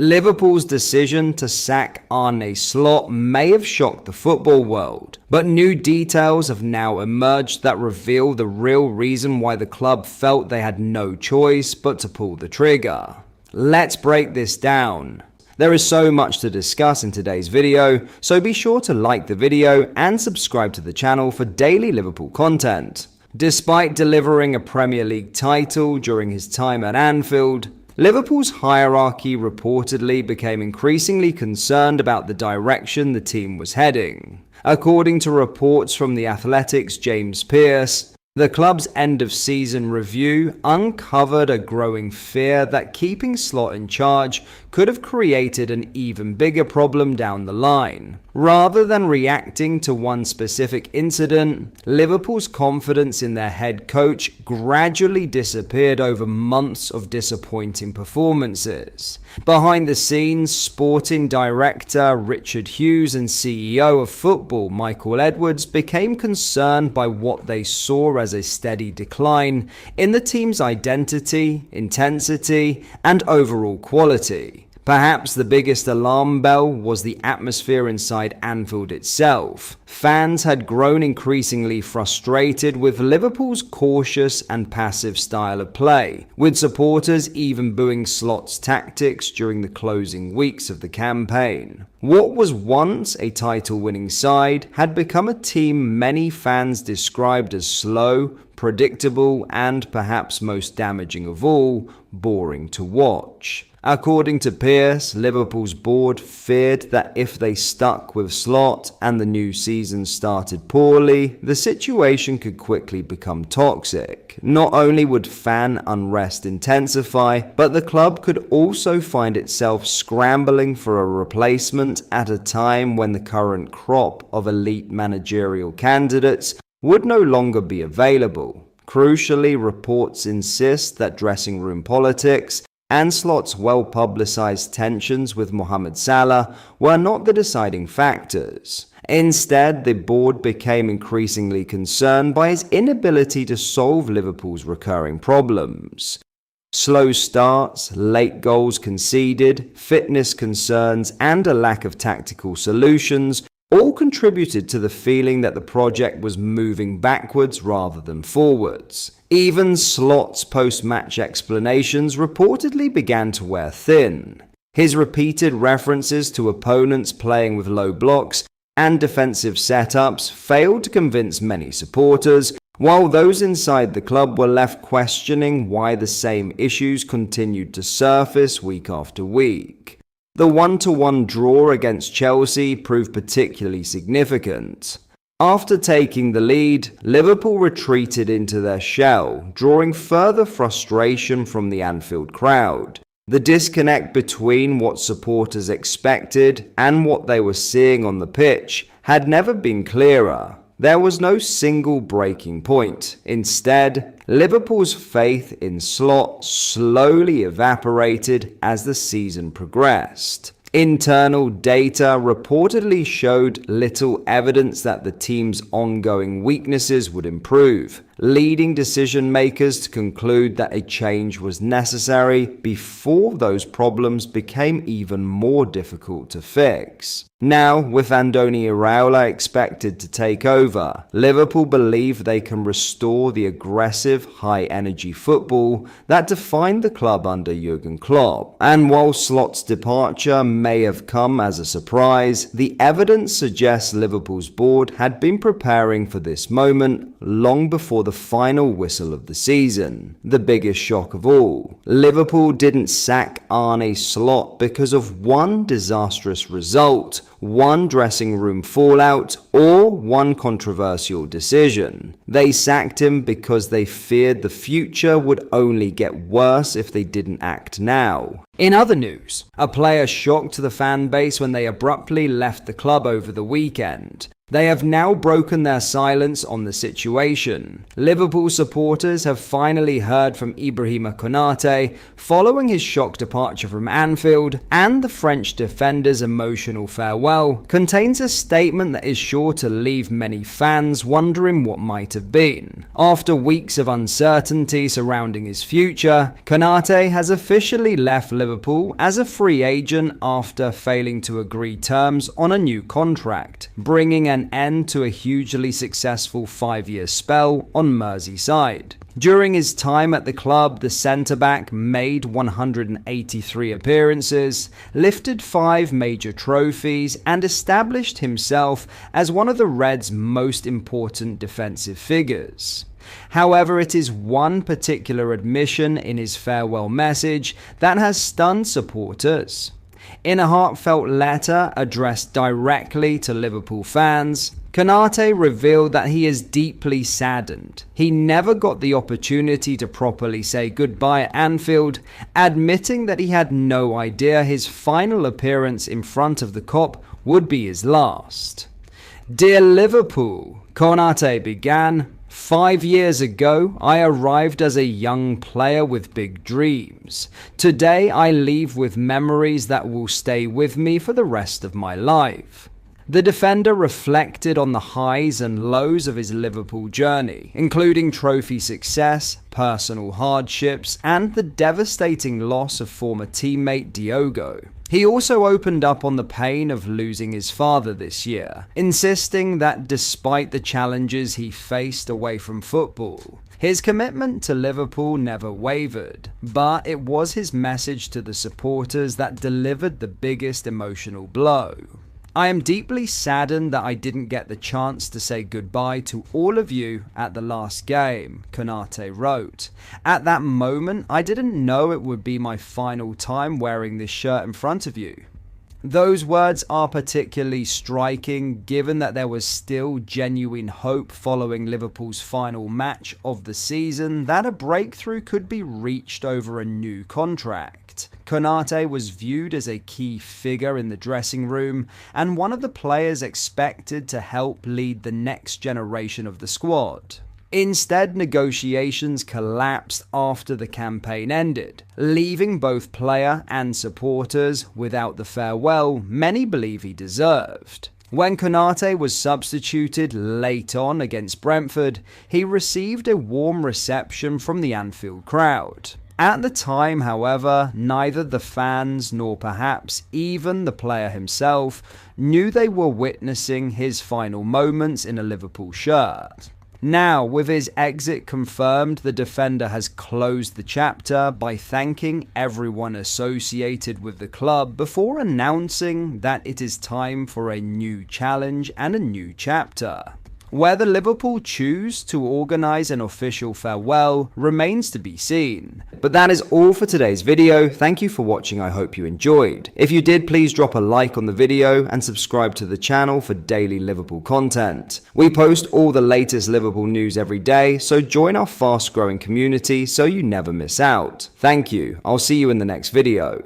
Liverpool's decision to sack Arne Slot may have shocked the football world, but new details have now emerged that reveal the real reason why the club felt they had no choice but to pull the trigger. Let's break this down. There is so much to discuss in today's video, so be sure to like the video and subscribe to the channel for daily Liverpool content. Despite delivering a Premier League title during his time at Anfield, Liverpool's hierarchy reportedly became increasingly concerned about the direction the team was heading. According to reports from The Athletic's James Pearce, the club's end-of-season review uncovered a growing fear that keeping Slot in charge could have created an even bigger problem down the line. Rather than reacting to one specific incident, Liverpool's confidence in their head coach gradually disappeared over months of disappointing performances. Behind the scenes, sporting director Richard Hughes and CEO of football Michael Edwards became concerned by what they saw as a steady decline in the team's identity, intensity, and overall quality. Perhaps the biggest alarm bell was the atmosphere inside Anfield itself. Fans had grown increasingly frustrated with Liverpool's cautious and passive style of play, with supporters even booing Slot's tactics during the closing weeks of the campaign. What was once a title-winning side had become a team many fans described as slow, predictable, and perhaps most damaging of all, boring to watch. According to Pearce, Liverpool's board feared that if they stuck with Slot and the new season started poorly, the situation could quickly become toxic. Not only would fan unrest intensify, but the club could also find itself scrambling for a replacement at a time when the current crop of elite managerial candidates would no longer be available. Crucially, reports insist that dressing room politics and Slot's well-publicized tensions with Mohamed Salah were not the deciding factors. Instead, the board became increasingly concerned by his inability to solve Liverpool's recurring problems. Slow starts, late goals conceded, fitness concerns, and a lack of tactical solutions all contributed to the feeling that the project was moving backwards rather than forwards. Even Slot's post-match explanations reportedly began to wear thin. His repeated references to opponents playing with low blocks and defensive setups failed to convince many supporters, while those inside the club were left questioning why the same issues continued to surface week after week. The 1-1 draw against Chelsea proved particularly significant. After taking the lead, Liverpool retreated into their shell, drawing further frustration from the Anfield crowd. The disconnect between what supporters expected and what they were seeing on the pitch had never been clearer. There was no single breaking point. Instead, Liverpool's faith in Slot slowly evaporated as the season progressed. Internal data reportedly showed little evidence that the team's ongoing weaknesses would improve, leading decision makers to conclude that a change was necessary before those problems became even more difficult to fix. Now, with Andoni Iraola expected to take over, Liverpool believe they can restore the aggressive, high-energy football that defined the club under Jurgen Klopp. And while Slot's departure may have come as a surprise, the evidence suggests Liverpool's board had been preparing for this moment long before the final whistle of the season. The biggest shock of all, Liverpool didn't sack Arne Slot because of one disastrous result, one dressing room fallout, or one controversial decision. They sacked him because they feared the future would only get worse if they didn't act now. In other news, a player shocked the fan base when they abruptly left the club over the weekend. They have now broken their silence on the situation. Liverpool supporters have finally heard from Ibrahim Konate following his shock departure from Anfield, and the French defender's emotional farewell contains a statement that is sure to leave many fans wondering what might have been. After weeks of uncertainty surrounding his future, Konate has officially left Liverpool as a free agent after failing to agree terms on a new contract, bringing an end to a hugely successful 5-year spell on Merseyside. During his time at the club, the centre-back made 183 appearances, lifted 5 major trophies, and established himself as one of the Reds' most important defensive figures. However, it is one particular admission in his farewell message that has stunned supporters. In a heartfelt letter addressed directly to Liverpool fans, Konate revealed that he is deeply saddened. He never got the opportunity to properly say goodbye at Anfield, admitting that he had no idea his final appearance in front of the Kop would be his last. "Dear Liverpool," Konate began, "5 years ago, I arrived as a young player with big dreams. Today, I leave with memories that will stay with me for the rest of my life." The defender reflected on the highs and lows of his Liverpool journey, including trophy success, personal hardships, and the devastating loss of former teammate Diogo. He also opened up on the pain of losing his father this year, insisting that despite the challenges he faced away from football, his commitment to Liverpool never wavered. But it was his message to the supporters that delivered the biggest emotional blow. "I am deeply saddened that I didn't get the chance to say goodbye to all of you at the last game," Konate wrote. "At that moment, I didn't know it would be my final time wearing this shirt in front of you." Those words are particularly striking given that there was still genuine hope following Liverpool's final match of the season that a breakthrough could be reached over a new contract. Konate was viewed as a key figure in the dressing room and one of the players expected to help lead the next generation of the squad. Instead, negotiations collapsed after the campaign ended, leaving both player and supporters without the farewell many believe he deserved. When Konate was substituted late on against Brentford, he received a warm reception from the Anfield crowd. At the time, however, neither the fans nor perhaps even the player himself knew they were witnessing his final moments in a Liverpool shirt. Now, with his exit confirmed, the defender has closed the chapter by thanking everyone associated with the club before announcing that it is time for a new challenge and a new chapter. Whether Liverpool choose to organise an official farewell remains to be seen. But that is all for today's video. Thank you for watching. I hope you enjoyed. If you did, please drop a like on the video and subscribe to the channel for daily Liverpool content. We post all the latest Liverpool news every day, so join our fast growing community so you never miss out. Thank you. I'll see you in the next video.